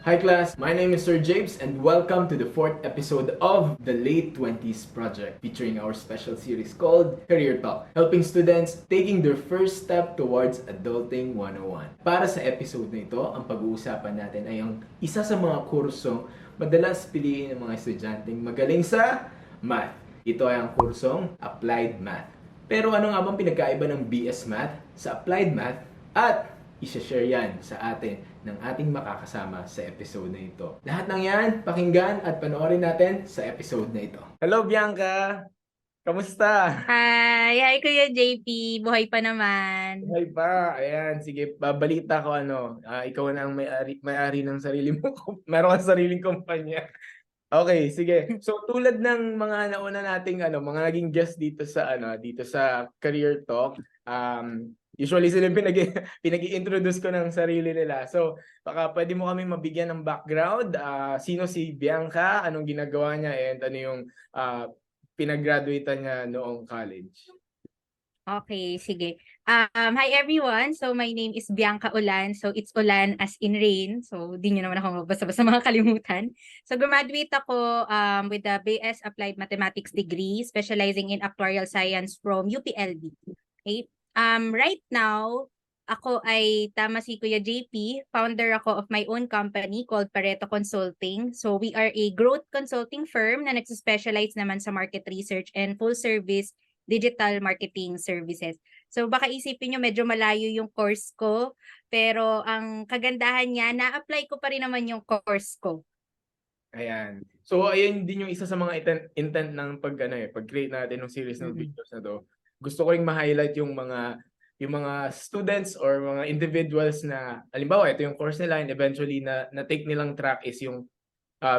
Hi class, my name is Sir James and welcome to the fourth episode of the Late 20s Project featuring our special series called Career Talk, helping students taking their first step towards Adulting 101. Para sa episode na ito, ang pag-uusapan natin ay ang isa sa mga kursong madalas piliin ng mga estudyanteng magaling sa math. Ito ay ang kursong Applied Math. Pero ano nga bang pinagkaiba ng BS Math sa Applied Math at i-share yan sa atin ng ating makakasama sa episode na ito. Lahat ng yan, pakinggan at panoorin natin sa episode na ito. Hello Bianca! Kamusta? Hi Kuya JP, buhay pa naman. Buhay pa. Ayan, sige, babalita ko ikaw na ang may-ari ng sarili mo. Meron kang sariling kumpanya. Okay, sige. So tulad ng mga nauna nating mga naging guest dito sa dito sa Career Talk, usually sila yung pinag-i-introduce ko ng sarili nila. So baka pwede mo kami mabigyan ng background, sino si Bianca, anong ginagawa niya, and ano yung pinag-graduate niya noong college. Okay, sige. Hi everyone. So my name is Bianca Ulan. So it's Ulan as in rain. So di nyo naman ako basta-basta mga kalimutan. So graduate ako with the BS Applied Mathematics degree, specializing in actuarial science from UPLB. Okay? Right now, ako ay tama si Kuya JP, founder ako of my own company called Pareto Consulting. So we are a growth consulting firm na nagsispecialize naman sa market research and full service digital marketing services. So baka isipin nyo medyo malayo yung course ko, pero ang kagandahan niya, na-apply ko pa rin naman yung course ko. Ayan. So ayun din yung isa sa mga intent ng pag-create natin ng series ng videos na to. Gusto ko ring ma-highlight yung mga students or mga individuals na halimbawa ito yung course nila and eventually na take nilang track is yung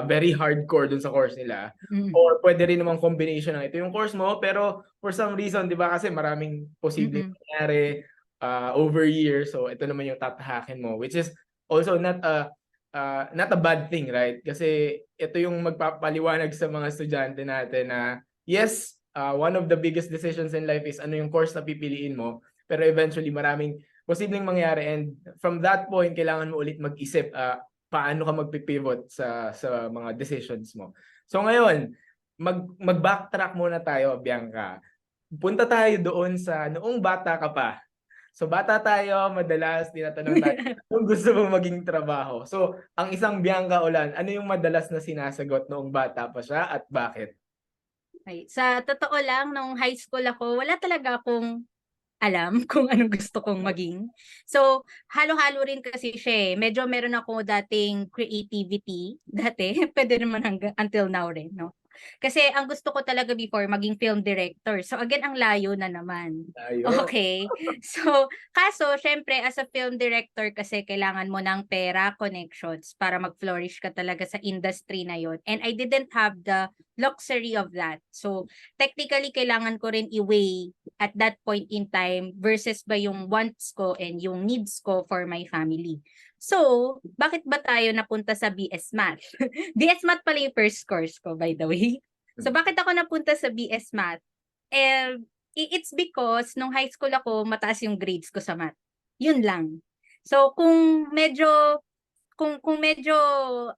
very hardcore dun sa course nila. Or pwede rin namang combination ng ito yung course mo pero for some reason, 'di ba, kasi maraming posibleng mangyari over years. So ito naman yung tatahakin mo, which is also not a bad thing, right? Kasi ito yung magpapaliwanag sa mga estudyante natin na yes, one of the biggest decisions in life is ano yung course na pipiliin mo, pero eventually maraming posibleng mangyari, and from that point kailangan mo ulit mag-isip paano ka magpipivot sa mga decisions mo. So ngayon, mag-backtrack muna tayo, Bianca. Punta tayo doon sa noong bata ka pa. So bata tayo, madalas tinatanong tayo, anong gusto mong maging trabaho? So ang isang Bianca Ulan, ano yung madalas na sinasagot noong bata pa siya at bakit? Okay. Sa totoo lang, nung high school ako, wala talaga akong alam kung anong gusto kong maging. So, halo-halo rin kasi siya eh. Medyo meron ako dating creativity. Dati, pwede naman until now rin, no? Kasi ang gusto ko talaga before, maging film director. So, again, ang layo na naman. Tayo. Okay. So, kaso, syempre, as a film director kasi kailangan mo ng pera, connections para mag-flourish ka talaga sa industry na yon. And I didn't have the luxury of that. So, technically, kailangan ko rin i-weigh at that point in time versus ba yung wants ko and yung needs ko for my family. So, bakit ba tayo napunta sa BS Math? BS Math pala yung first course ko, by the way. So, bakit ako napunta sa BS Math? It's because nung high school ako, mataas yung grades ko sa math. Yun lang. So, kung medyo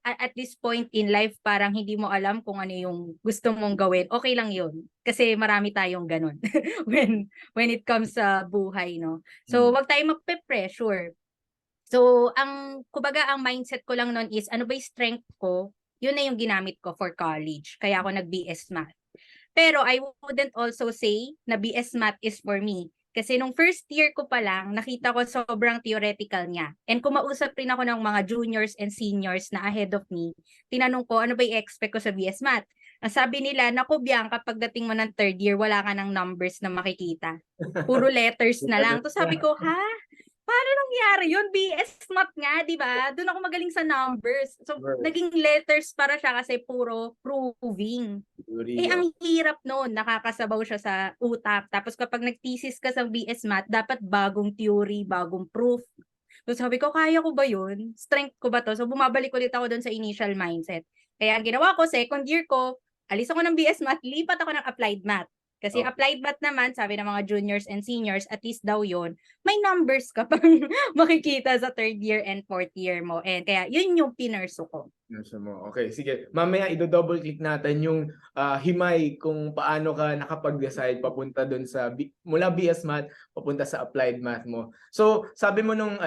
at this point in life parang hindi mo alam kung ano yung gusto mong gawin, okay lang yun. Kasi marami tayong ganun when it comes sa buhay, no? So, wag tayong magpe-pressure. So, kumbaga ang mindset ko lang noon is ano ba yung strength ko? Yun na yung ginamit ko for college. Kaya ako nag-BS Math. Pero I wouldn't also say na BS Math is for me. Kasi nung first year ko pa lang, nakita ko sobrang theoretical niya. And kumausap rin ako ng mga juniors and seniors na ahead of me. Tinanong ko, ano ba i-expect ko sa BS Math? Ang sabi nila, naku Bianca, pagdating mo ng third year, wala ka ng numbers na makikita. Puro letters na lang. To sabi ko, ha? Paano nangyari yun? BS Math nga, di ba? Doon ako magaling sa numbers. So, naging letters para siya kasi puro proving. Ang hirap noon, nakakasabaw siya sa utak. Tapos kapag nag-thesis ka sa BS Math, dapat bagong theory, bagong proof. So sabi ko, kaya ko ba yun? Strength ko ba to? So bumabalik ulit ako doon sa initial mindset. Kaya ang ginawa ko, second year ko, alis ako ng BS Math, lipat ako ng Applied Math. Kasi Okay. applied math naman, sabi ng mga juniors and seniors, at least daw yon may numbers ka pang makikita sa third year and fourth year mo. And kaya yun yung pinursu ko. Nasa mo. Okay, sige. Mamaya i-double click natin yung himay kung paano ka nakapag-decide papunta doon sa mula BS Math papunta sa applied math mo. So, sabi mo nung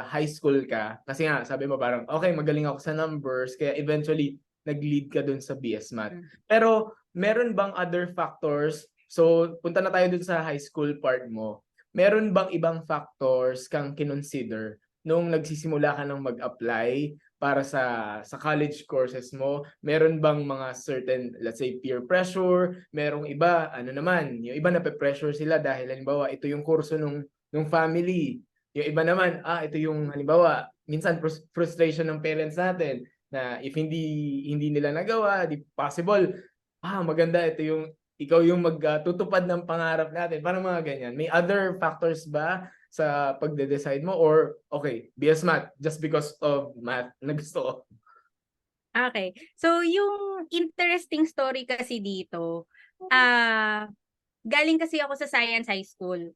high school ka, kasi nga sabi mo parang okay, magaling ako sa numbers kaya eventually nag-lead ka doon sa BS Math. Pero meron bang other factors? So, punta na tayo doon sa high school part mo. Meron bang ibang factors kang kinonsider nung nagsisimula ka ng mag-apply para sa college courses mo? Meron bang mga certain, let's say, peer pressure? Merong iba, ano naman, yung iba nape-pressure sila dahil halimbawa, ito yung kurso nung family. Yung iba naman, ito yung halimbawa, minsan frustration ng parents natin na if hindi nila nagawa, di possible, maganda, ikaw yung magtutupad ng pangarap natin. Parang mga ganyan. May other factors ba sa pagde-decide mo or okay, BS Math just because of math na gusto ko? Okay. So, yung interesting story kasi dito, galing kasi ako sa Science High School.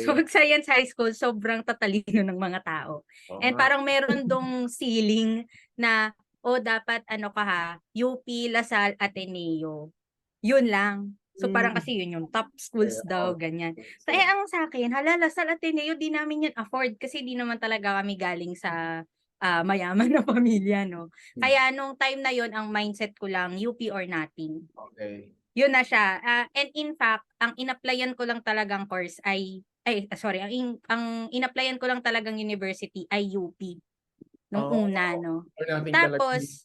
So, Okay. Science High School, sobrang tatalino ng mga tao. Oo And nga. parang meron dong ceiling na, dapat ano ka ha, UP, Lasal, Ateneo. Yun lang. So, parang kasi yun yung top schools daw, ganyan. So, ang sa akin, hala, Lasal, Ateneo, di namin yun afford kasi di naman talaga kami galing sa mayaman na pamilya, no? Kaya nung time na yun, ang mindset ko lang, UP or nothing. Okay. Yun na siya. And in fact, ang in-applyan ko lang talagang course sorry, ang in-applyan ko lang talagang university ay UP nung Oh, una, no? or nothing talaga. Tapos,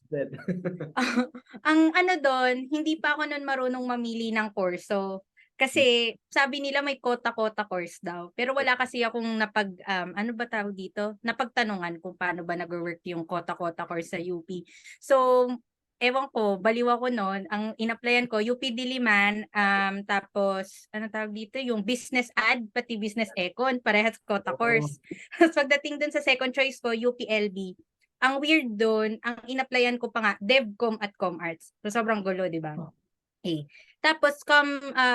ang ano doon, hindi pa ako noon marunong mamili ng kurso. Kasi sabi nila may kota-kota course daw. Pero wala kasi akong ano ba tawag dito? Napagtanungan kung paano ba nag-work yung kota-kota course sa UP. So, ewan ko, baliw ako noon. Ang in-applyan ko, UP Diliman, tapos, ano tawag dito? Yung business ad, pati business econ, parehas kota course. Tapos pagdating dun sa second choice ko, UPLB. Ang weird doon, ang in-applyan ko pa nga, DevCom at ComArts. So, sobrang gulo, di ba? Eh. Tapos,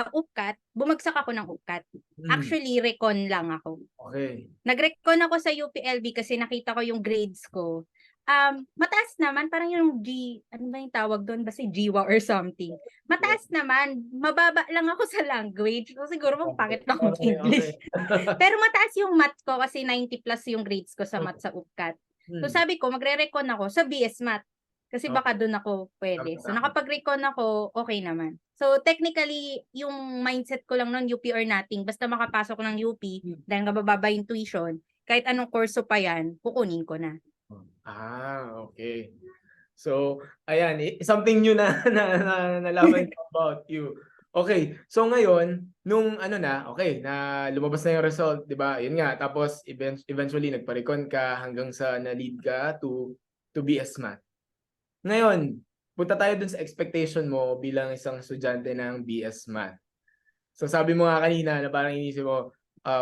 UPCAT, bumagsak ako ng UPCAT. Actually, recon lang ako. Okay. Nag-recon ako sa UPLB kasi nakita ko yung grades ko. Mataas naman, parang yung ano ba yung tawag doon? Basta GWA or something. Mataas naman, mababa lang ako sa language. So, siguro pangit lang ng Okay, English. Pero mataas yung math ko kasi 90 plus yung grades ko sa math sa UPCAT. So sabi ko, magre-recon ako sa BS Math. Kasi baka doon ako pwede. So nakapag-recon ako, okay naman. So technically, yung mindset ko lang noon, UP or nothing. Basta makapasok ng UP, dahil mababa yung tuition, kahit anong kurso pa yan, kukunin ko na. Okay. So, ayan, something new na nalaman ko about you. Okay, so ngayon, nung okay, na lumabas na yung result, 'di ba? Yun nga, tapos eventually nagpa-recon ka hanggang sa na-lead ka to BS Math. Ngayon, punta tayo dun sa expectation mo bilang isang estudyante ng BS Math. So sabi mo nga kanina na parang inisip mo,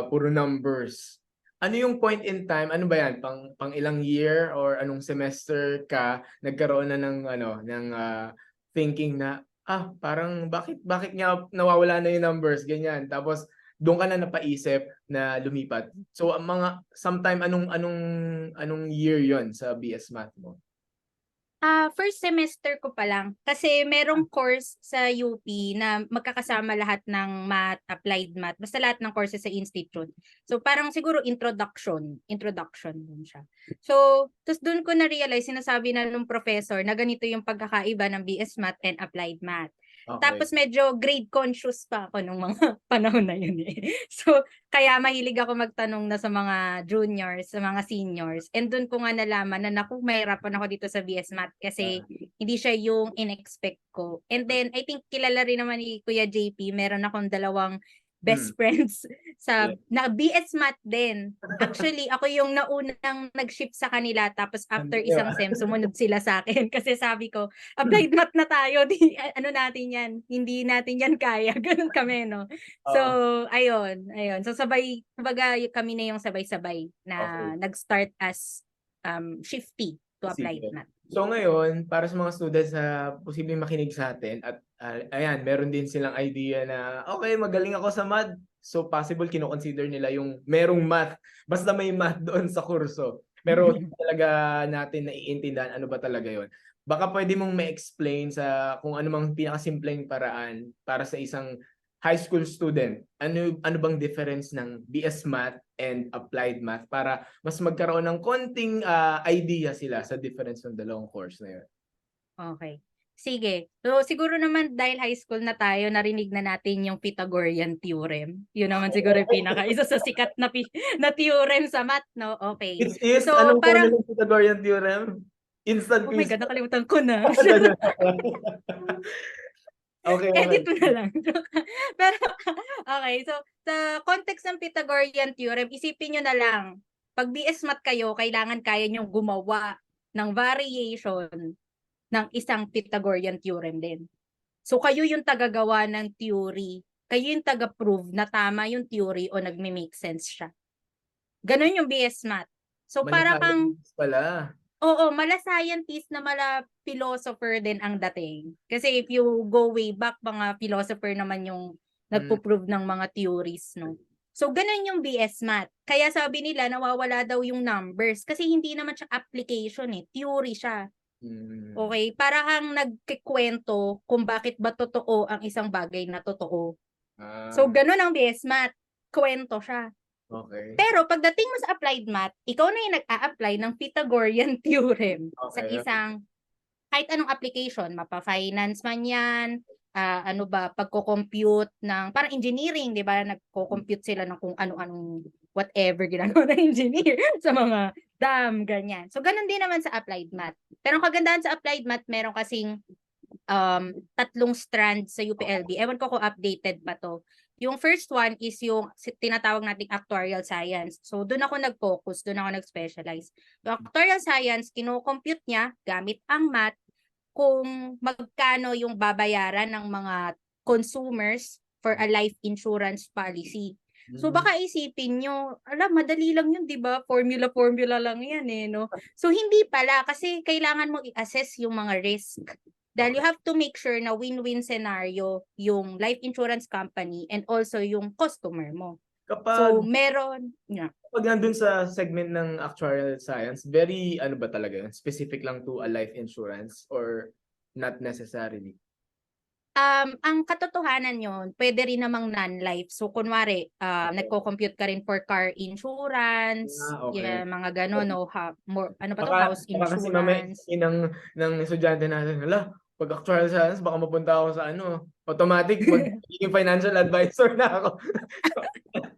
puro numbers. Ano yung point in time? Ano ba yan? Pang ilang year or anong semester ka nagkaroon na ng thinking na parang bakit nga nawawala na yung numbers ganyan. Tapos doon ka na napaisip na lumipat. So ang mga sometime anong year 'yon sa BS Math mo? First semester ko pa lang. Kasi merong course sa UP na magkakasama lahat ng math, applied math, basta lahat ng courses sa institute. So parang siguro introduction dun siya. So, tapos dun ko na-realize, sinasabi na nung professor na ganito yung pagkakaiba ng BS Math and applied math. Okay. Tapos medyo grade conscious pa ako nung mga panahon na yun eh. So, kaya mahilig ako magtanong na sa mga juniors, sa mga seniors. And doon ko nga nalaman na naku, mahirapan ako dito sa BS Math kasi hindi siya yung in-expect ko. And then, I think kilala rin naman ni Kuya JP, meron akong dalawang best friends sa na BS Math din. Actually, ako yung naunang nag-ship sa kanila tapos after isang sem, sumunod sila sa akin kasi sabi ko, applied math na tayo, ano natin yan, hindi natin yan kaya. Ganun kami, no? So, ayun. So, sabay, kumbaga kami na yung sabay-sabay na nag-start as shifty to applied math. So ngayon, para sa mga students na posibleng makinig sa atin at ayan, meron din silang idea na okay, magaling ako sa math. So possible kino-consider nila yung merong math, basta may math doon sa kurso. Pero hindi talaga natin naiintindihan ano ba talaga yon. Baka pwede mong ma-explain sa kung ano mang pinakasimpleng paraan para sa isang high school student. Ano bang difference ng BS Math and Applied Math para mas magkaroon ng konting idea sila sa difference ng dalawang course na yun. Okay. Sige. So, siguro naman dahil high school na tayo, narinig na natin yung Pythagorean theorem. Yun naman siguro yung isa sa sikat na, na theorem sa math, no? Okay. It is, So, anong formula parang, ng Pythagorean theorem? Instant oh my quiz. God, nakalimutan ko na. Okay, okay. Edit mo na lang. Pero, okay. So, sa context ng Pythagorean theorem, isipin nyo na lang, pag BS Math kayo, kailangan kaya nyo gumawa ng variation ng isang Pythagorean theorem din. So, kayo yung tagagawa ng theory. Kayo yung taga-prove na tama yung theory o nagme-make sense siya. Ganon yung BS Math. So, para kang, Manifest pala. oo, mala scientist na mala philosopher din ang dating. Kasi if you go way back, mga philosopher naman yung nagpo-prove ng mga theories, no? So, ganun yung BS Math. Kaya sabi nila, nawawala daw yung numbers. Kasi hindi naman siya application eh. Theory siya. Okay? Para kang nagkikwento kung bakit ba totoo ang isang bagay na totoo. So, ganun ang BS Math. Kwento siya. Okay. Pero pagdating mo sa applied math, ikaw na yung nag-a-apply ng Pythagorean theorem sa Okay. isang kahit anong application, mapa-finance man yan, ano ba, pagko-compute ng, parang engineering, di ba? Nagko-compute sila ng kung ano-anong whatever ginagawa ng engineer sa mga dam, ganyan. So, ganun din naman sa applied math. Pero ang kagandahan sa applied math, meron kasing 3 strands sa UPLB. Ewan ko kung updated pa to. Yung first one is yung tinatawag nating actuarial science. So, doon ako nag-focus, doon ako nag-specialize. Yung actuarial science, kino-compute niya gamit ang math kung magkano yung babayaran ng mga consumers for a life insurance policy. So baka isipin nyo, madali lang yun, di ba? Formula lang yan eh, no? So hindi pala, kasi kailangan mo i-assess yung mga risk. Dahil you have to make sure na win-win scenario yung life insurance company and also yung customer mo. So meron, Kapag nandun sa segment ng actuarial science, very ano ba talaga yun? Specific lang to a life insurance or not necessarily? Ang katotohanan yon, pwede rin namang non-life. So, kunwari, nagko-compute ka rin for car insurance, Okay. mga gano'n, no? Ano pa to? Baka House kasi mamaya insurance. ng estudyante natin, hala, pag actuarial science, baka mapunta ako sa ano, automatic magiging financial advisor na ako.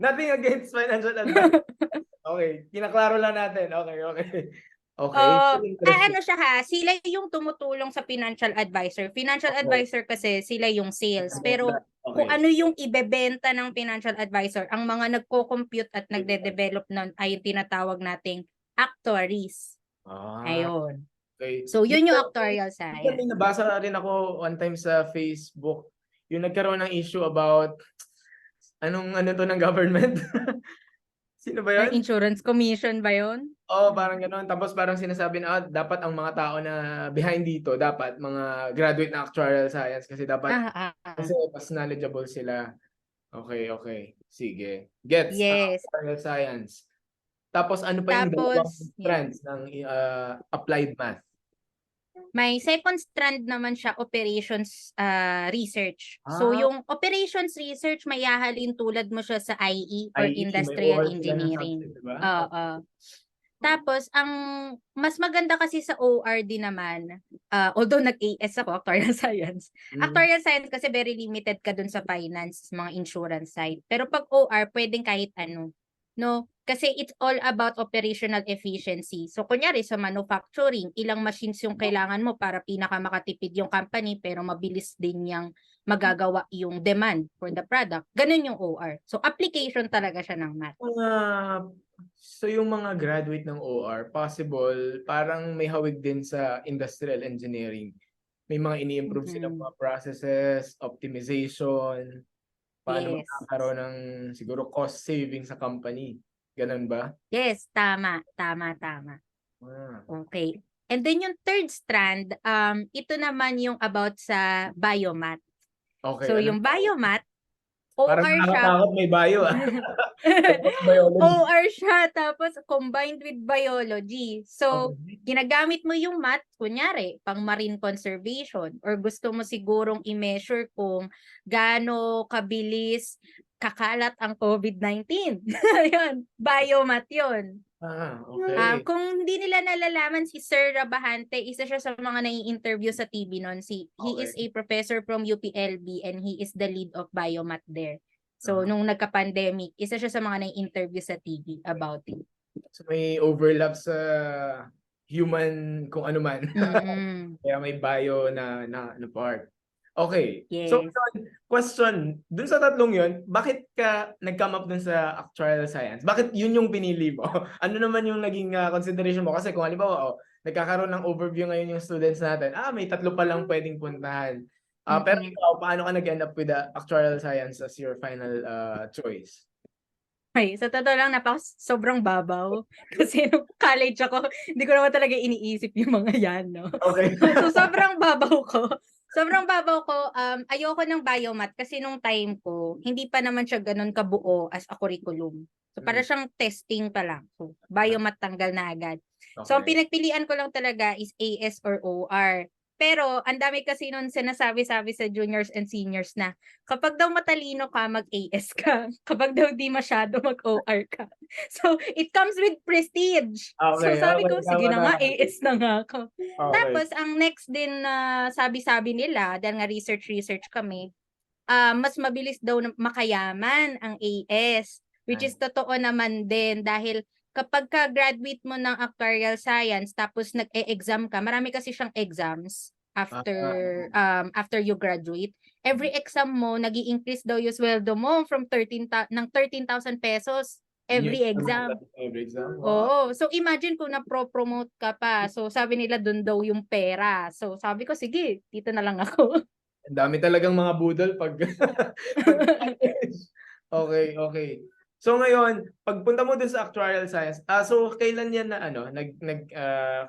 Nothing against financial advisor. Okay, kinaklaro lang natin. Okay. Okay, Ano interesting. siya ha, sila yung tumutulong sa financial advisor. Financial Okay. advisor kasi sila yung sales. Pero kung Okay. ano yung ibebenta ng financial advisor, ang mga nagko-compute at nagde-develop nun ay yung tinatawag nating actuaries. Ayun. Okay. So, yun yung Dito, actuarial may science. nabasa rin ako one time sa Facebook, yung nagkaroon ng issue about ano to ng government. Sino ba Ang yun? insurance commission ba yun? Oo, parang gano'n. Tapos parang sinasabi na dapat ang mga tao na behind dito, dapat mga graduate na actuarial science kasi dapat Ah, ah, ah. kasi mas knowledgeable sila. Okay. Sige. Gets ang Yes. actuarial science. Tapos ano pa yung dalawang Tapos, strands ng applied math? may second strand naman siya, operations research. So, Ah, yung operations research, may hahalin tulad mo siya sa IE or IE, may industrial OR sila na engineering. subject, diba? Oo. Tapos, ang mas maganda kasi sa OR din naman, although nag-AS ako, actuarial science. Actuarial science kasi very limited ka dun sa finance, mga insurance side. Pero pag OR, pwedeng kahit ano. No? Kasi it's all about operational efficiency. So, kunyari sa manufacturing, ilang machines yung kailangan mo para pinakamakatipid yung company, pero mabilis din yung magagawa yung demand for the product. Ganun yung OR. So, application talaga siya ng math. So yung mga graduate ng OR, possible, parang may hawig din sa industrial engineering. May mga ini-improve silang mga processes, optimization, paano Yes. magkakaroon ng siguro cost saving sa company. Ganun ba? Yes, tama. Ah, Okay. And then yung third strand, ito naman yung about sa biomath. Okay, So ano? yung biomath, Parang OR siya. nakakatakot may bio ah. Biology. OR siya, tapos combined with biology. So, Okay. ginagamit mo yung math, kunyari, pang marine conservation, or gusto mo sigurong i-measure kung gaano kabilis kakalat ang COVID-19. Yun, biomath yun. Okay. Kung hindi nila nalalaman, si Sir Rabahante, isa siya sa mga nai-interview sa TV noon. He is Okay. a professor from UPLB and he is the lead of biomath there. So, Ah. nung nagka-pandemic, isa siya sa mga nai-interview sa TV about it. So may overlap sa human kung ano man. Mm-mm. Kaya may bio na part. Okay. So, Yes. question, dun sa tatlong yun, bakit ka nag-come up dun sa actuarial science? Bakit yun yung pinili mo? Ano naman yung naging consideration mo? Kasi kung halimbawa, nagkakaroon ng overview ngayon yung students natin, may tatlo pa lang pwedeng puntahan. Pero Mm-mm. ikaw, paano ka nag-end up with the actuarial science as your final choice? Ay, sa totoo lang, sobrang babaw. Kasi nung college ako, hindi ko naman talaga iniisip yung mga yan, no? Okay. So, sobrang babaw ko. Sobrang babaw ko. Ayoko ng biomath kasi nung time ko, hindi pa naman siya ganun kabuo as a curriculum. So, para siyang testing pa lang. So, biomath tanggal na agad. So, ang Okay. pinagpilian ko lang talaga is AS or OR. Pero, ang dami kasi nun sinasabi-sabi sa juniors and seniors na kapag daw matalino ka, mag-AS ka. Kapag daw di masyado, mag-OR ka. So, it comes with prestige. So, Okay, sabi okay. ko, sige Tama, na nga, tama. AS na nga ako. Okay. Tapos, ang next din na sabi-sabi nila, dahil nga research kami, mas mabilis daw makayaman ang AS. Which is totoo naman din dahil kapag ka-graduate mo ng actuarial science tapos nag-e-exam ka, marami kasi siyang exams after you graduate. Every exam mo, nag-i-increase daw yung sweldo mo from 13,000 pesos every exam. Every exam. Wow. Oo. So, imagine kung na-promote ka pa. So, sabi nila dun daw yung pera. So, sabi ko, sige, dito na lang ako. Ang dami talagang mga budol pag Okay, okay. So ngayon, pagpunta mo dun sa actuarial science, so kailan yan na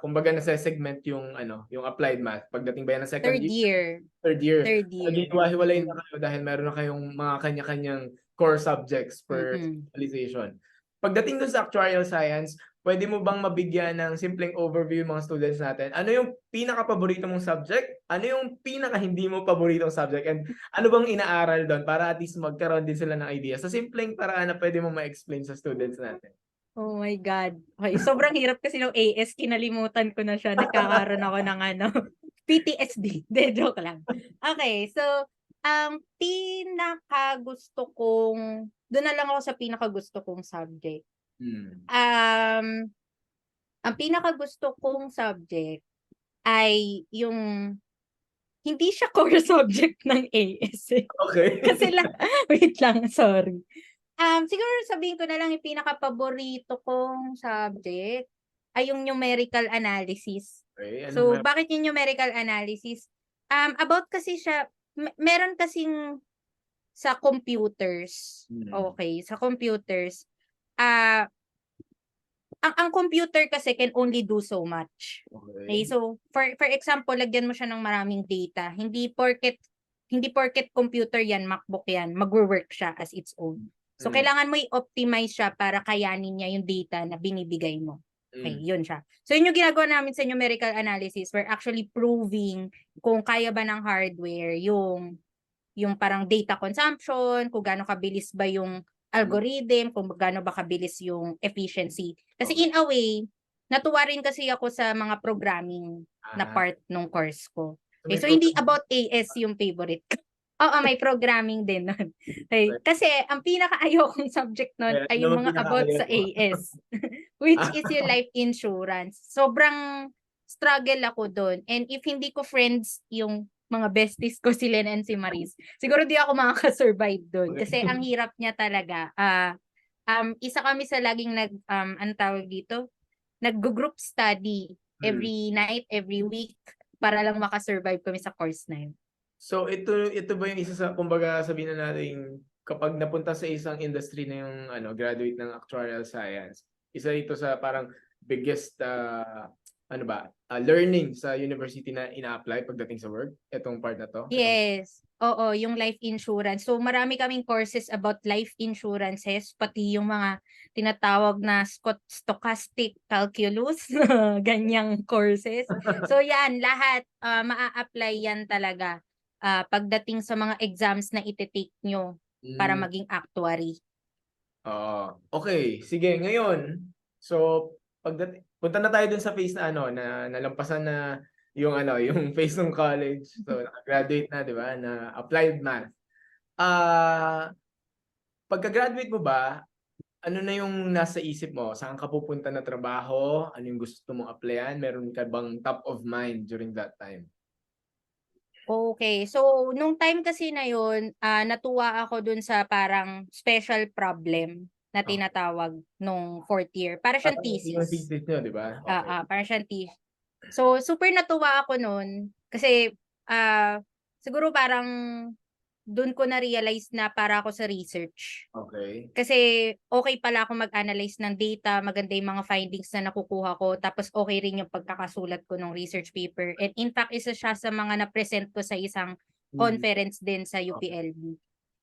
kumbaga segment yung yung applied math? Pagdating ba yan ng second Third year? year. Third year. Third year. Naghihiwa-hiwalay na kayo dahil meron na kayong mga kanya-kanyang core subjects per Mm-mm. specialization. Pagdating dun sa actuarial science, pwede mo bang mabigyan ng simpleng overview yung mga students natin? Ano yung pinaka-paborito mong subject? Ano yung pinaka-hindi mo paboritong subject? And ano bang inaaral doon para at least magkaroon din sila ng idea sa simpleng paraan na pwede mo ma-explain sa students natin? Oh my God. Okay, sobrang hirap kasi ng AS, kinalimutan ko na siya. Nagkakaroon ako ng PTSD. De, joke lang. Okay, so, ang doon na lang ako sa pinakagusto kong subject. Ang pinakagusto kong subject ay yung hindi siya core subject ng AS eh. Okay. Kasi wait lang, sorry. Siguro sabihin ko na lang yung pinaka-paborito kong subject ay yung numerical analysis. Okay, So, bakit yung numerical analysis? About kasi siya, meron kasing sa computers. Okay, sa computers. Ang computer kasi can only do so much. Okay, so for example, lagyan mo siya ng maraming data. Hindi porket computer yan, MacBook yan, magwo-work siya as its own. So kailangan mo i-optimize siya para kayanin niya yung data na binibigay mo. Okay, yun siya. So yun yung ginagawa namin sa numerical analysis. We're actually proving kung kaya ba ng hardware yung parang data consumption, kung gaano kabilis ba yung algorithm, kung gaano ba kabilis yung efficiency. Kasi in a way, natuwa rin kasi ako sa mga programming na part ng course ko. Okay, so hindi about AS yung favorite ko. Oo, may programming din nun. Okay, kasi ang pinaka-ayokong subject nun ay yung mga about sa AS. Which is yung life insurance. Sobrang struggle ako doon. And if hindi ko friends yung mga besties ko, si Len and si Maris, siguro di ako makaka-survive doon. Kasi ang hirap niya talaga. Isa kami sa laging ano tawag dito? Nag-group study every night, every week, para lang makasurvive kami sa course na yun. So ito ba yung isa sa, kumbaga sabihin na natin, kapag napunta sa isang industry na yung graduate ng actuarial science, isa ito sa parang biggest ano ba, learning sa university na ina-apply pagdating sa work? Itong part na to? Yes. Oo, yung life insurance. So marami kaming courses about life insurances, pati yung mga tinatawag na stochastic calculus, ganyang courses. So yan, lahat maa-apply yan talaga pagdating sa mga exams na iti-take nyo para Mm, maging actuary. oo. Okay, sige, ngayon. So, punta na tayo dun sa phase na ano, na nalampasan na yung ano, yung phase ng college. So, nakagraduate na, di ba? Na applied math. Ah, pagka-graduate mo ba, ano na yung nasa isip mo? Saan ka pupunta na trabaho? Ano yung gusto mong applyan? Meron ka bang top of mind during that time? Okay. So, nung time kasi na yun, natuwa ako dun sa parang special problem na Okay. tinatawag nung fourth year. Para siyang Parang yung thesis. thesis nyo, di ba? Okay. Para siyang thesis. So, super natuwa ako nun kasi siguro parang dun ko na-realize na para ako sa research. Okay. Kasi okay pala ako mag-analyze ng data, maganda yung mga findings na nakukuha ko, tapos okay rin yung pagkakasulat ko ng research paper. And in fact, isa siya sa mga na-present ko sa isang Mm. conference din sa Okay. UPLB.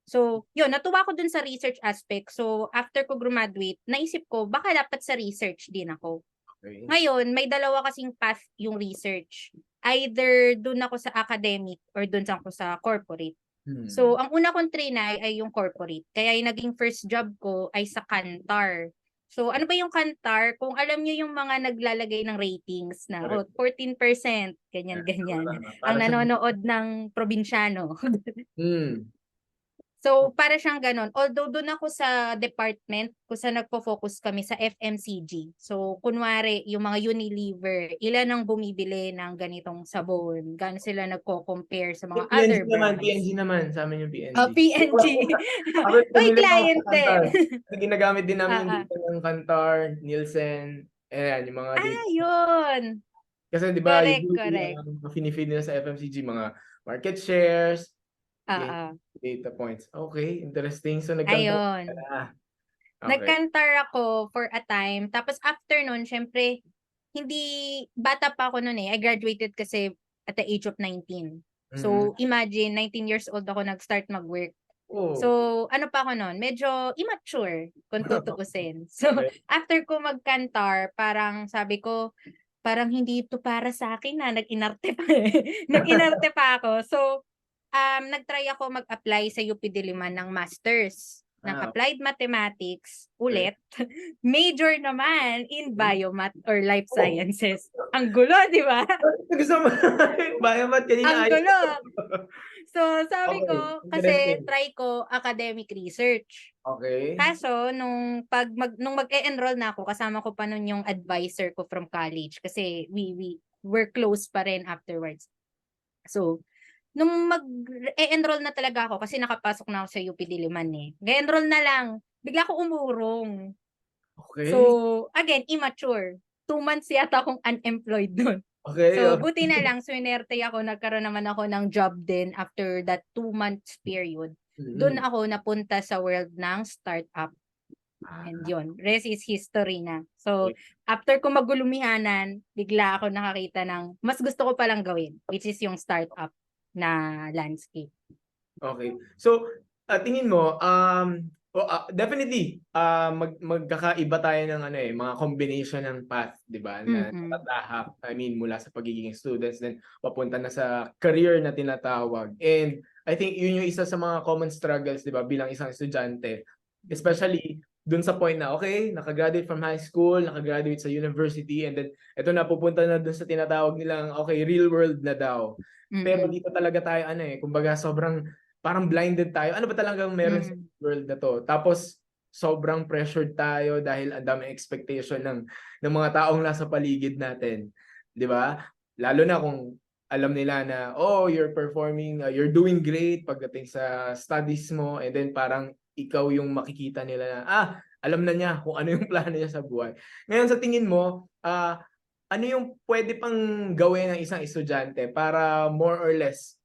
So, yun, natuwa ko dun sa research aspect. So, after ko graduate, naisip ko, baka dapat sa research din ako. Okay. Ngayon, may dalawa kasing path yung research. Either dun ako sa academic or dun ako sa corporate. So, Hmm. ang una kong trinay ay yung corporate. Kaya yung naging first job ko ay sa Kantar. So, ano ba yung Kantar? Kung alam nyo yung mga naglalagay ng ratings na Correct. 14%, Yeah, ganyan-ganyan. tama. Ang Para sa nanonood ng probinsyano. Hmm. So, para siyang ganon. Although doon ako sa department kung saan nagpo-focus kami sa FMCG. So, kunwari, yung mga Unilever, ilan ang bumibili ng ganitong sabon? Gaano sila nagko-compare sa mga PNG other naman, brands? PNG naman. Sa amin yung PNG. PNG. Ako yung Uy, bumili ako sa client Kantar. din. Kasi ginagamit din namin yung Ah, ah. data ng Kantar, Nielsen, ayan, yung mga data. Yun. Kasi di ba, Correct, usually, correct. ang finifeed nila sa FMCG, mga market shares, Ah, gain, ah. data points. Okay, interesting. So, nagkantar ka Ayun. na. Okay. Nagkantar ako for a time. Tapos after nun, syempre, hindi, bata pa ako nun eh. I graduated kasi at the age of 19. Mm. So, imagine, 19 years old ako nag-start mag-work. Oh. So, ano pa ako nun? Medyo immature, kung tutuusin. So, Okay. after ko magkantar, parang sabi ko, parang hindi ito para sa akin na nag-inarte pa eh. Nag-inarte pa ako. So, nag-try ako mag-apply sa UP Diliman ng masters ng Ah, applied mathematics okay. ulit. Major naman in biomath or life Oh. sciences. Ang gulo, di ba? Gusto mo biomath kanina Ang ayos. gulo. So, sabi Okay, ko, kasi interesting. try ko academic research. Okay. Kaso, nung mag-e-enroll na ako, kasama ko pa nun yung advisor ko from college kasi we were close pa rin afterwards. So, nung mag-e-enroll na talaga ako kasi nakapasok na ako sa UP Diliman eh. Ga-enroll na lang, bigla ako umurong. So, Okay. again, immature. 2 months yata akong unemployed nun. Okay. So, buti na lang, swinerte ako, nagkaroon naman ako ng job din after that 2 months period. Doon Mm. ako napunta sa world ng startup. And Ah, yun, rest is history na. So, okay. after ko magulumihanan, bigla ako nakakita ng mas gusto ko palang gawin, which is yung startup na landscape. Okay. So, tingin mo, definitely, magkakaiba tayo ng ano eh, mga combination ng path, di ba? Na Mm-mm. natatahak, I mean, mula sa pagiging students, then papunta na sa career na tinatawag. And I think yun yung isa sa mga common struggles, di ba, bilang isang estudyante. Especially dun sa point na, okay, nakagraduate from high school, nakagraduate sa university, and then ito na, pupunta na dun sa tinatawag nilang, okay, real world na daw. Pero Mm-mm. dito talaga tayo, ano eh, kumbaga sobrang parang blinded tayo. Ano ba talagang meron sa Mm. world na to? Tapos sobrang pressured tayo dahil ang daming expectation ng mga taong nasa paligid natin, 'di ba? Lalo na kung alam nila na you're performing, you're doing great pagdating sa studies mo, and then parang ikaw yung makikita nila na alam na niya kung ano yung plano niya sa buhay. Ngayon sa tingin mo, ano yung pwede pang gawin ng isang estudyante para more or less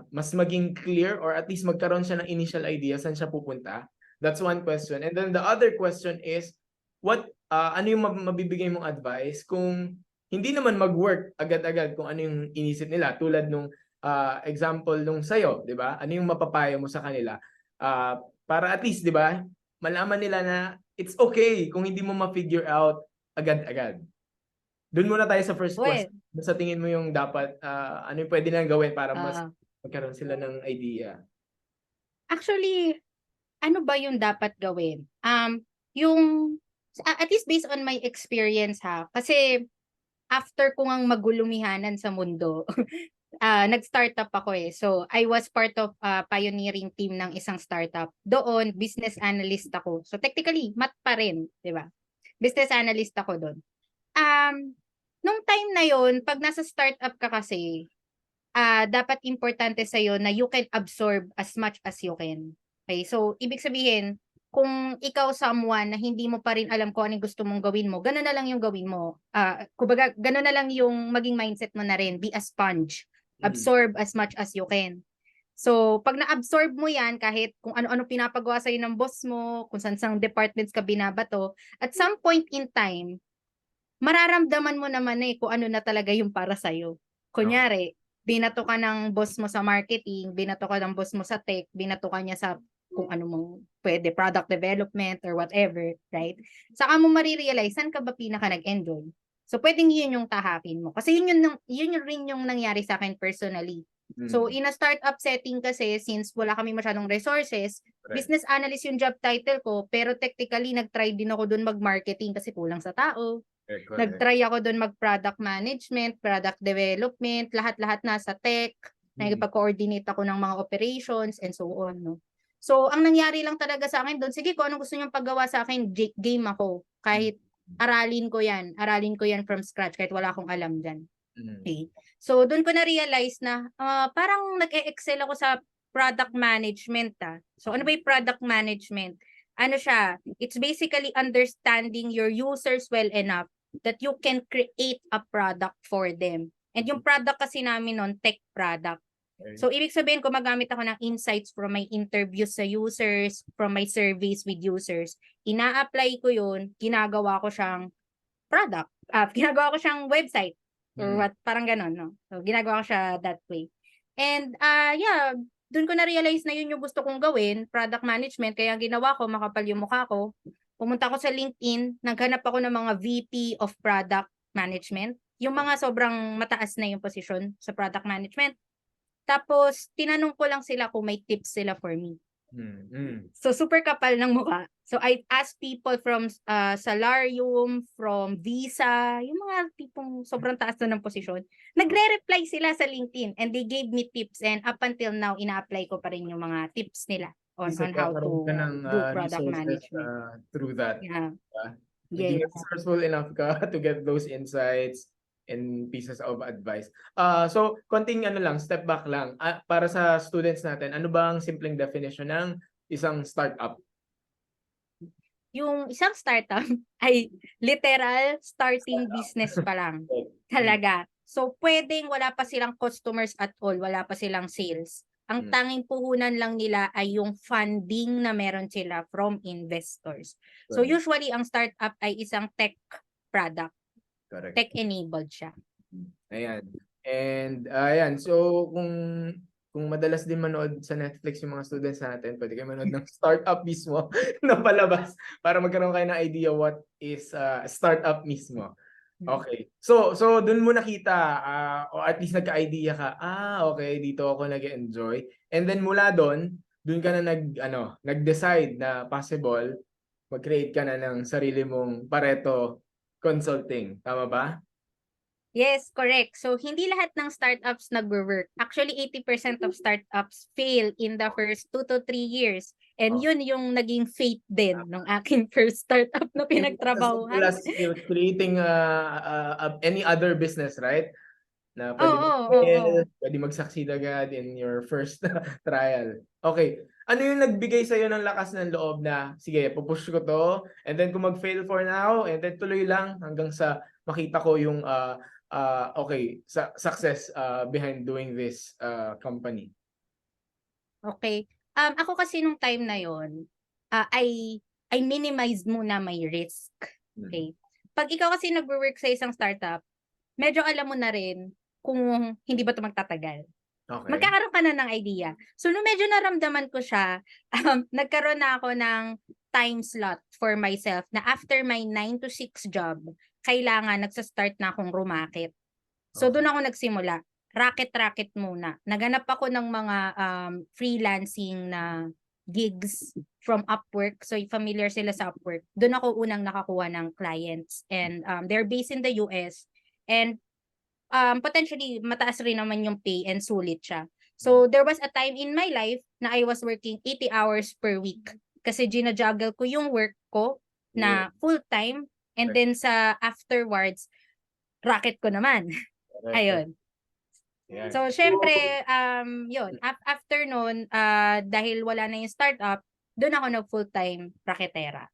mas maging clear or at least magkaroon siya ng initial idea saan siya pupunta? That's one question. And then the other question is, ano yung mabibigay mong advice kung hindi naman mag-work agad-agad kung ano yung inisip nila. Tulad nung example nung sa'yo, di ba? Ano yung mapapayo mo sa kanila? Para at least, di ba, malaman nila na it's okay kung hindi mo ma-figure out agad-agad. Doon muna tayo sa first Well, question. Sa tingin mo yung dapat, ano yung pwede na gawin para mas ah, magkaroon sila ng idea? actually, ano ba yung dapat gawin? Yung, at least based on my experience ha, kasi after ko ngang magulumihanan sa mundo, nag-startup ako eh. So, I was part of pioneering team ng isang startup. Doon, business analyst ako. So, technically, math pa rin, di ba? Business analyst ako doon. Nung time na yon, pag nasa startup ka kasi, dapat importante sa'yo na you can absorb as much as you can. Okay? So, ibig sabihin, kung ikaw someone na hindi mo pa rin alam kung anong gusto mong gawin mo, gano'n na lang yung gawin mo. Kumbaga, gano'n na lang yung maging mindset mo na rin. Be a sponge. Absorb as much as you can. So, pag na-absorb mo yan, kahit kung ano-ano pinapagawa sa'yo ng boss mo, kung saan departments ka binabato, at some point in time, mararamdaman mo naman eh kung ano na talaga yung para sa'yo. Kunyari, binato ka ng boss mo sa marketing, binato ka ng boss mo sa tech, binato ka niya sa kung ano mong pwede, product development or whatever, right? Saka mo marirealize, saan ka ba pinaka nag-enjoy? So, pwedeng yun yung tahakin mo. Kasi yun rin yung nangyari sa akin personally. So, in a startup setting kasi, since wala kami masyadong resources, business analyst yung job title ko, pero technically, nag-try din ako dun mag-marketing kasi kulang sa tao. Nag-try ako doon mag-product management, product development, lahat-lahat nasa tech. Nakikipag-coordinate ako ng mga operations and so on. No? So, ang nangyari lang talaga sa akin doon, sige, kung anong gusto niyong paggawa sa akin, game ako. Kahit aralin ko yan from scratch, kahit wala akong alam dyan. Okay. So, doon ko na-realize na parang nag-e-excel ako sa product management. So, ano ba yung product management? Ano siya? It's basically understanding your users well enough that you can create a product for them. And yung product kasi namin nun, tech product. So, ibig sabihin, gumagamit ako ng insights from my interviews sa users, from my surveys with users. Ina-apply ko yun, ginagawa ko siyang product. Ginagawa ko siyang website or what, parang ganon, no? So, ginagawa ko siya that way. And, yeah, doon ko na-realize na yun yung gusto kong gawin, product management. Kaya ang ginawa ko, makapal yung mukha ko. Pumunta ako sa LinkedIn, naghanap ako ng mga VP of Product Management. Yung mga sobrang mataas na yung posisyon sa product management. Tapos, tinanong ko lang sila kung may tips sila for me. So, super kapal ng mukha. So, I asked people from Salarium, from Visa, yung mga tipong sobrang taas na ng posisyon. Nagre-reply sila sa LinkedIn and they gave me tips, and up until now, ina-apply ko pa rin yung mga tips nila on how to Ka ng do product resources management. through that. Yeah. Naging Yes. resourceful enough ka to get those insights and pieces of advice. So, konting ano lang, step back lang. Para sa students natin, ano ba ang simpleng definition ng isang startup? Yung isang startup ay literal starting business pa lang. Talaga. So, pwedeng wala pa silang customers at all, wala pa silang sales. Ang tanging puhunan lang nila ay yung funding na meron sila from investors. So, usually, ang startup ay isang tech product. Correct. Tech-enabled siya. Ayan. And ayan, so kung madalas din manood sa Netflix yung mga students natin, pwede kayo manood ng startup mismo na palabas para magkaroon kayo ng idea what is startup mismo. Okay. So doon mo nakita o at least nagka-idea ka, okay, dito ako nag-enjoy. And then mula doon ka na nag-decide na possible mag-create ka na ng sarili mong Pareto Consulting. Tama ba? Yes, correct. So, hindi lahat ng startups nag-work. Actually, 80% of startups fail in the first 2 to 3 years. And yun yung naging fate din ng aking first startup na pinagtrabahuhan. Plus, creating any other business, right? Na pwede pwede mag-succeed agad in your first trial. Okay. Ano yung nagbigay sa'yo ng lakas ng loob na, sige, pupush ko to, and then kung mag-fail for now, and then tuloy lang hanggang sa makita ko yung success behind doing this company. Okay. Ako kasi nung time na yon, I minimized muna my risk. Okay. Pag ikaw kasi nag-work sa isang startup, medyo alam mo na rin kung hindi ba 'to magtatagal. Okay. Magkakaroon ka na ng idea. So, nung medyo naramdaman ko siya, nagkaroon na ako ng time slot for myself na after my 9 to 6 job, kailangan nagsa-start na akong rumakit. So, Okay. doon ako nagsimula. Racket-racket muna. Naganap ako ng mga freelancing na gigs from Upwork. So, familiar sila sa Upwork. Doon ako unang nakakuha ng clients. And they're based in the US. And potentially mataas rin naman yung pay and sulit siya. So there was a time in my life na I was working 80 hours per week kasi gina-juggle ko yung work ko Yeah. na full-time and Correct. then sa afterwards, racket ko naman. Correct. Ayun. Yan. So syempre, yun, after nun, dahil wala na yung startup, doon ako nag full-time raketera.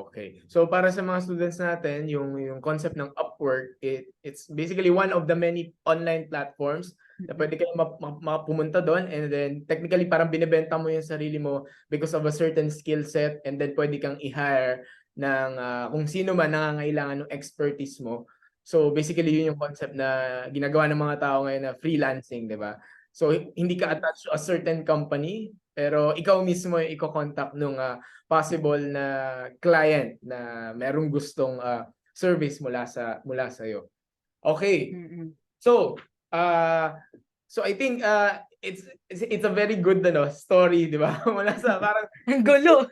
Okay. So para sa mga students natin, yung concept ng Upwork, it's basically one of the many online platforms na pwede kayo mapumunta doon, and then technically parang binebenta mo yung sarili mo because of a certain skill set, and then pwede kang i-hire ng kung sino man nangangailangan ng expertise mo. So basically yun yung concept na ginagawa ng mga tao ngayon na freelancing, di ba? So hindi ka attached to a certain company, pero ikaw mismo yung i-contact nung possible na client na merong gustong service mula sa iyo. Okay. So, I think it's a very good story, di ba? Mula sa parang Ang gulo.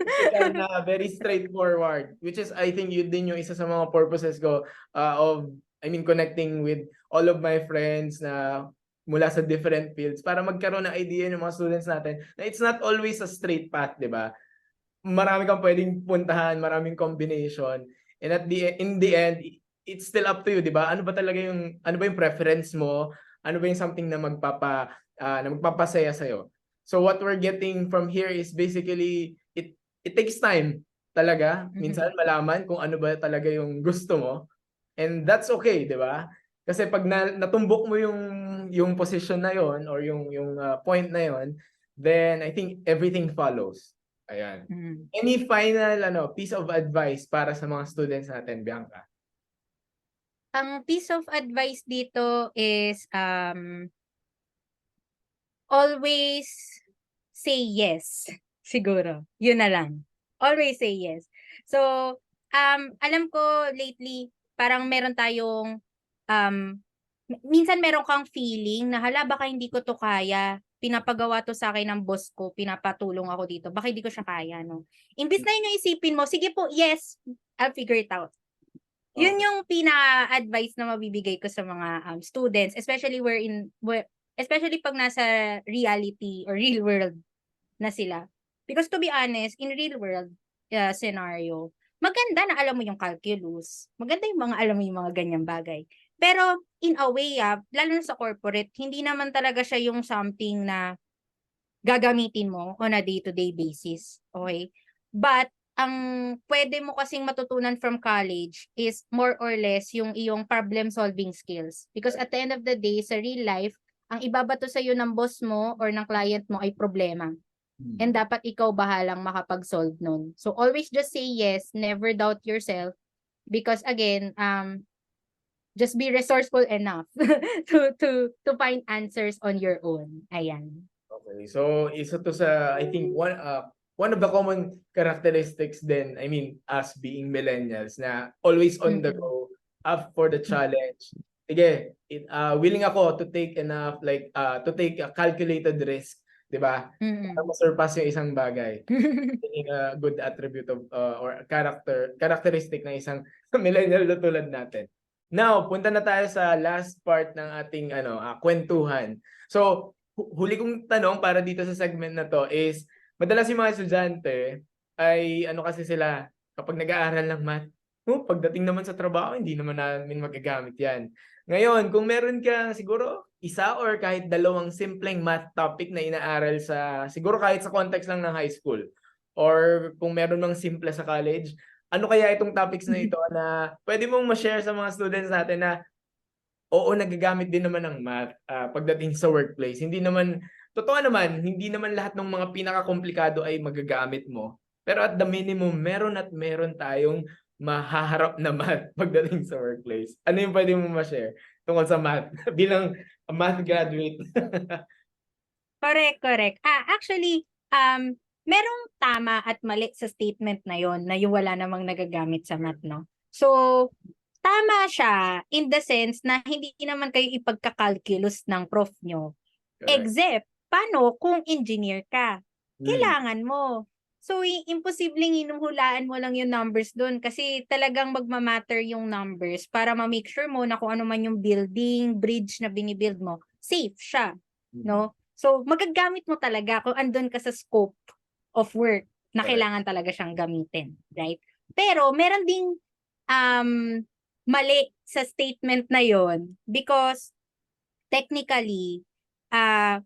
na very straightforward, which is I think yun din yung isa sa mga purposes ko connecting with all of my friends na mula sa different fields para magkaroon ng idea ng mga students natin na it's not always a straight path, di ba? Marami kang pwedeng puntahan, maraming combination. And in the end, it's still up to you, 'di ba? Ano ba yung preference mo? Ano ba yung something na magpapasaya sa iyo? So what we're getting from here is basically it takes time talaga minsan malaman kung ano ba talaga yung gusto mo. And that's okay, 'di ba? Kasi pag natumbok mo yung position na yon or yung point na yon, then I think everything follows. Ayan. Any final piece of advice para sa mga students natin, Bianca? Ang piece of advice dito is always say yes. Siguro. Yun na lang. Always say yes. So, alam ko lately, parang meron tayong, minsan meron kang feeling na hala, baka hindi ko to kaya. Pinapagawa to sa akin ng boss ko, pinapatulong ako dito. Baka hindi ko siya kaya, no? Imbis na yun yung isipin mo, sige po, yes, I'll figure it out. Yun yung pina-advice na mabibigay ko sa mga students, especially especially pag nasa reality or real world na sila. Because to be honest, in real world scenario, maganda na alam mo yung calculus. Maganda yung mga alam mo yung mga ganyang bagay. Pero in a way, lalo na sa corporate, hindi naman talaga siya yung something na gagamitin mo on a day-to-day basis. Okay? But ang pwede mo kasing matutunan from college is more or less yung iyong problem-solving skills. Because at the end of the day, sa real life, ang ibabato sa iyo ng boss mo or ng client mo ay problema. And dapat ikaw bahalang makapag-solve nun. So always just say yes, never doubt yourself. Because again, just be resourceful enough to find answers on your own. Ayan. Okay. So isa to sa I think one of the common characteristics then, us being millennials na always on the go, up for the challenge. Sige, willing ako to take to take a calculated risk, 'di ba? Para ma-surpass yung isang bagay. A good attribute of or characteristic ng isang millennial na tulad natin. Now, punta na tayo sa last part ng ating kwentuhan. So, huli kong tanong para dito sa segment na to is, madalas yung mga estudyante ay kasi sila, kapag nag-aaral ng math, pagdating naman sa trabaho, hindi naman namin magagamit yan. Ngayon, kung meron kang siguro isa or kahit dalawang simpleng math topic na inaaral siguro kahit sa context lang ng high school, or kung meron mang simple sa college, ano kaya itong topics na ito na pwede mong ma-share sa mga students natin na oo, nagagamit din naman ng math pagdating sa workplace. Totoo naman, hindi naman lahat ng mga pinaka-komplikado ay magagamit mo. Pero at the minimum, meron tayong mahaharap na math pagdating sa workplace? Ano yung pwede mo ma-share tungkol sa math bilang math graduate? Correct. Actually, merong tama at mali sa statement na yon na yung wala namang nagagamit sa math, no? So, tama siya in the sense na hindi naman kayo ipagkakalculus ng prof nyo. Correct. Except, paano kung engineer ka? Mm. Kailangan mo. So, imposibleng hinuhulaan mo lang yung numbers doon kasi talagang magmamatter yung numbers para ma-make sure mo na kung ano man yung building, bridge na binibuild mo, safe siya, no? So, magagamit mo talaga kung andun ka sa scope of work na Correct. kailangan talaga siyang gamitin, right? Pero, meron ding mali sa statement na yon because technically,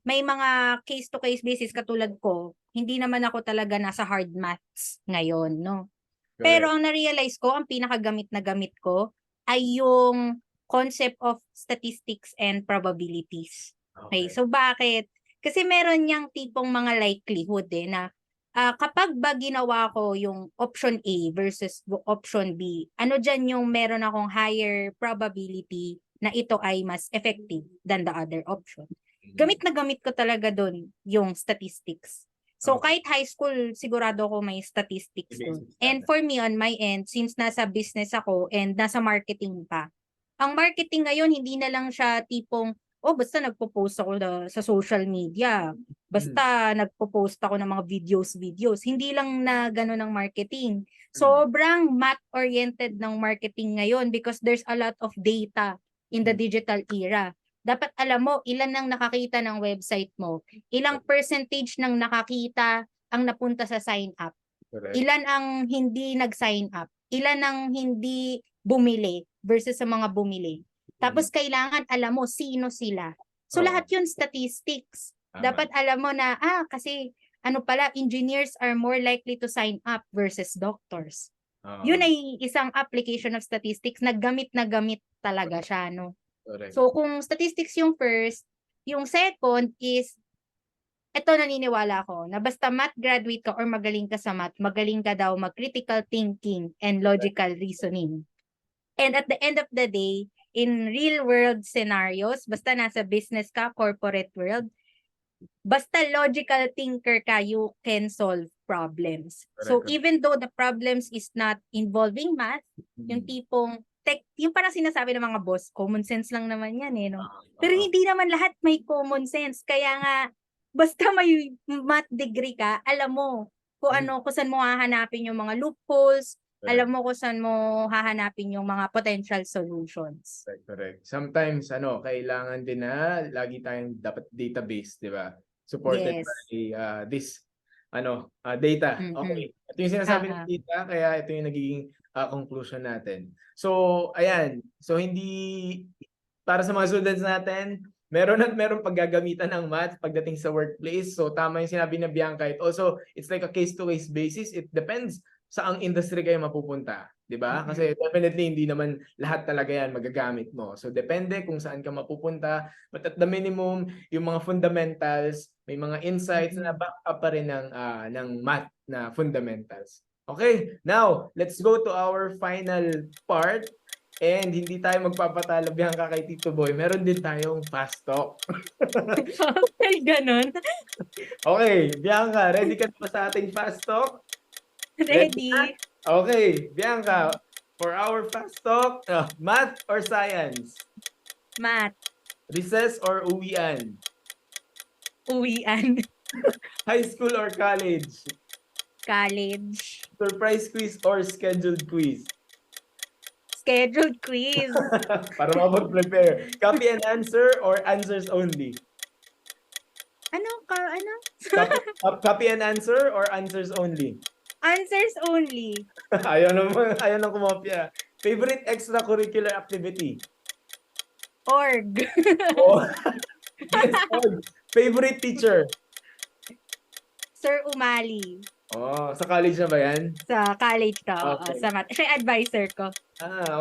may mga case-to-case basis katulad ko, hindi naman ako talaga nasa hard maths ngayon, no? Pero Correct. ang na-realize ko, ang pinakagamit na gamit ko ay yung concept of statistics and probabilities. Okay, so bakit? Kasi meron niyang tipong mga likelihood na kapag ba ginawa ko yung option A versus option B, ano dyan yung meron akong higher probability na ito ay mas effective than the other option. Gamit na gamit ko talaga doon yung statistics. So Okay. kahit high school, sigurado ako may statistics doon. Basics And for me on my end, since nasa business ako and nasa marketing pa, ang marketing ngayon hindi na lang siya tipong basta nagpo-post ako sa social media. Basta nagpo-post ako ng mga videos. Hindi lang na gano'n ang marketing. Sobrang math-oriented ng marketing ngayon because there's a lot of data in the digital era. Dapat alam mo ilan ang nakakita ng website mo, ilang percentage ng nakakita ang napunta sa sign up, Correct. ilan ang hindi nag-sign up, ilan ang hindi bumili versus sa mga bumili. Tapos kailangan alam mo sino sila. So Oo. lahat yun statistics. Tama. Dapat alam mo na kasi ano pala, engineers are more likely to sign up versus doctors. Oo. Yun ay isang application of statistics na gamit talaga siya, no? Correct. So kung statistics yung first, yung second is, eto naniniwala ako, na basta math graduate ka or magaling ka sa math, magaling ka daw mag-critical thinking and logical reasoning. And at the end of the day, in real world scenarios, basta nasa business ka, corporate world, basta logical thinker ka, you can solve problems. So Correct. even though the problems is not involving math, yung tipong yung parang sinasabi ng mga boss, common sense lang naman yan no? Pero hindi naman lahat may common sense. Kaya nga, basta may math degree ka, alam mo kung saan mo hahanapin yung mga loopholes, alam mo kung saan mo hahanapin yung mga potential solutions. Correct. Sometimes kailangan din na lagi tayong dapat database, 'di ba? Supported Yes. by this data. Okay. Ito yung sinasabi ng data, kaya ito yung nagiging conclusion natin. So, ayan. So, hindi para sa mga students natin, meron paggagamitan ng math pagdating sa workplace. So, tama yung sinabi na Bianca. It's like a case-to-case basis. It depends sa ang industry kayo mapupunta. 'Di ba? Kasi definitely hindi naman lahat talaga yan magagamit mo. So, depende kung saan ka mapupunta. But at the minimum, yung mga fundamentals, may mga insights na back up pa rin ng math na fundamentals. Okay, now, let's go to our final part. And hindi tayo magpapatalo Bianca kay Tito Boy. Meron din tayong fast talk. Okay, ganun. Okay, Bianca, ready ka na ba sa ating fast talk? Ready. Okay, Bianca, for our fast talk, math or science? Math. Recess or uwian? Uwian. High school or college? College. Surprise quiz or scheduled quiz? Scheduled quiz. Para makapag-prepare. Copy and answer or answers only? Ano? Copy and answer or answers only? Answers only. ayaw nang kumopya. Favorite extracurricular activity? Org. Yes, org. Favorite teacher? Sir Umali. Sa college na ba yan? Sa college ko. Okay. Sa math. Siya yung advisor ko.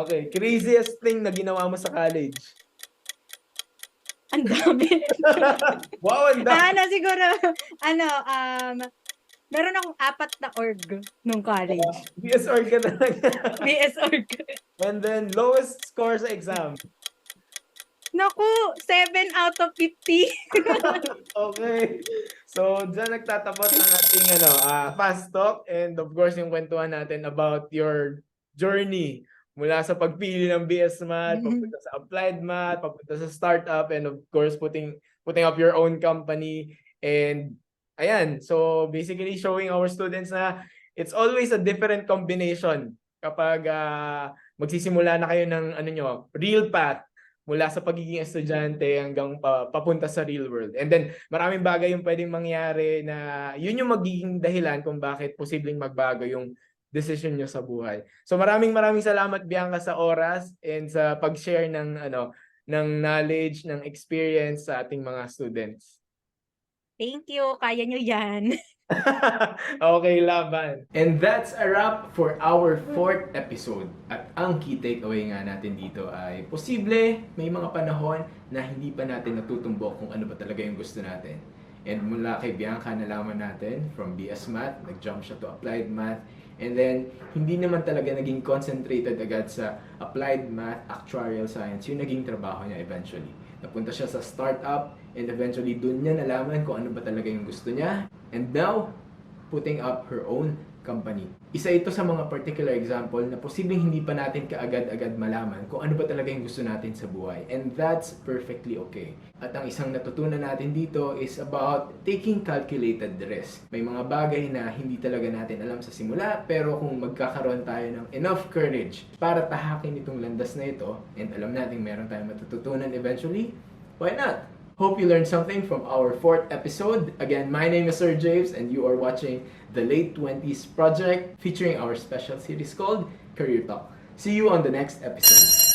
Okay. Craziest thing na ginawa mo sa college? Ang dami. Wow, ang dami. Siguro, Meron akong 4 na org nung college. BSR ka talaga. BS org. And then, lowest score sa exam. Naku, 7 out of 50. Okay. So, dyan nagtatapos ang ating fast talk, and of course, yung kwentuhan natin about your journey mula sa pagpili ng BS Math, papunta sa Applied Math, papunta sa startup, and of course, putting up your own company. And ayan, so basically showing our students na it's always a different combination kapag magsisimula na kayo ng real path mula sa pagiging estudyante hanggang papunta sa real world. And then, maraming bagay yung pwedeng mangyari na yun yung magiging dahilan kung bakit posibleng magbago yung decision nyo sa buhay. So maraming salamat, Bianca, sa oras and sa pag-share ng knowledge, ng experience sa ating mga students. Thank you. Kaya nyo yan. Okay, laban. And that's a wrap for our 4th episode. At ang key takeaway nga natin dito ay posible may mga panahon na hindi pa natin natutumbok kung ano ba talaga yung gusto natin. And mula kay Bianca nalaman natin from BS Math, nag-jump siya to Applied Math. And then, hindi naman talaga naging concentrated agad sa Applied Math, Actuarial Science, yung naging trabaho niya eventually. Napunta siya sa startup and eventually dun niya nalaman kung ano ba talaga yung gusto niya. And now, putting up her own company. Isa ito sa mga particular example na posibleng hindi pa natin kaagad-agad malaman kung ano ba talaga yung gusto natin sa buhay. And that's perfectly okay. At ang isang natutunan natin dito is about taking calculated risk. May mga bagay na hindi talaga natin alam sa simula, pero kung magkakaroon tayo ng enough courage para tahakin itong landas na ito, and alam natin meron tayong matututunan eventually, why not? Hope you learned something from our 4th episode. Again, my name is Sir James and you are watching the Late 20s Project featuring our special series called Career Talk. See you on the next episode.